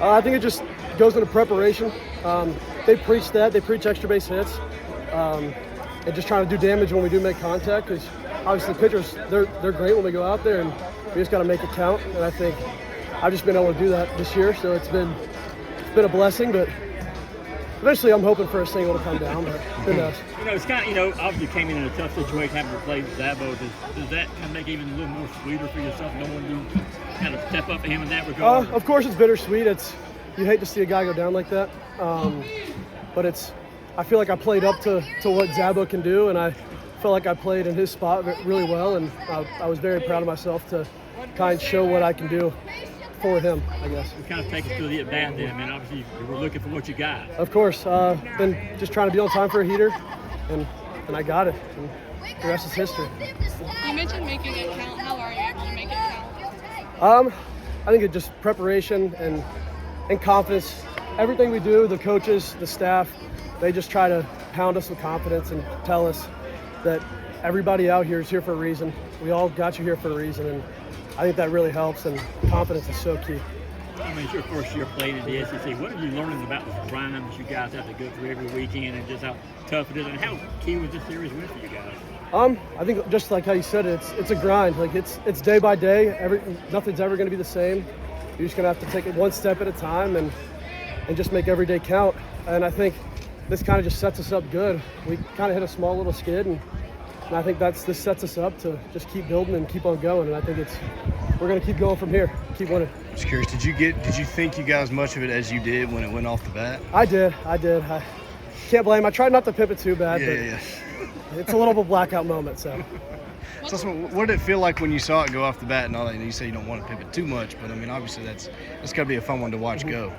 I think it just goes into preparation. They preach that. They preach extra base hits. And just trying to do damage when we do make contact, because obviously the pitchers, they're great when we go out there, and we just got to make it count. And I think I've just been able to do that this year, so it's been a blessing. But eventually, I'm hoping for a single to come down, but who knows? It's kind of, obviously you came in a tough situation having to play Zabo. Does that kind of make it even a little more sweeter for yourself, knowing you kind of step up to him in that regard? Of course, it's bittersweet. You hate to see a guy go down like that, but I feel like I played up to what Zabo can do, and I felt like I played in his spot really well, and I was very proud of myself to kind of show what I can do for him, I guess. You kind of take us through the at-bat then. I mean, obviously you were looking for what you got. Of course. Been just trying to be on time for a heater, and I got it. And the rest is history. You mentioned making it count. How are you able to make it count? I think it's just preparation and confidence. Everything we do, the coaches, the staff, they just try to pound us with confidence and tell us that everybody out here is here for a reason. We all got you here for a reason, and I think that really helps, and confidence is so key. I mean, it's your first year playing in the SEC. What are you learning about this grind that you guys have to go through every weekend, and just how tough it is, and how key was this series win for you guys? I think just like how you said it, it's a grind. Like it's day by day. Nothing's ever going to be the same. You're just going to have to take it one step at a time and just make every day count. And I think this kind of just sets us up good. We kind of hit a small little skid, and I think this sets us up to just keep building and keep on going. And I think we're going to keep going from here, keep winning. Just curious, did you think you got as much of it as you did when it went off the bat? I did. I can't blame. I tried not to pip it too bad, Yeah. It's a little of a blackout moment. So what did it feel like when you saw it go off the bat and all that? You say you don't want to pip it too much, but I mean, obviously that's got to be a fun one to watch go.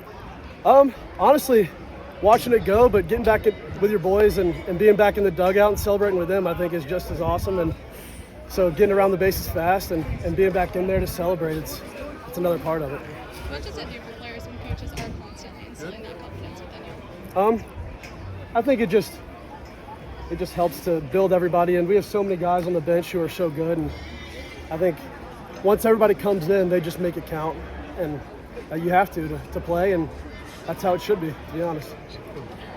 Honestly, watching it go, but getting back with your boys and being back in the dugout and celebrating with them, I think is just as awesome. And so getting around the bases fast and being back in there to celebrate, it's another part of it. What does it do for players when coaches are constantly instilling that confidence within you? I think it just helps to build everybody, and we have so many guys on the bench who are so good, and I think once everybody comes in, they just make it count, and you have to play, and that's how it should be, to be honest.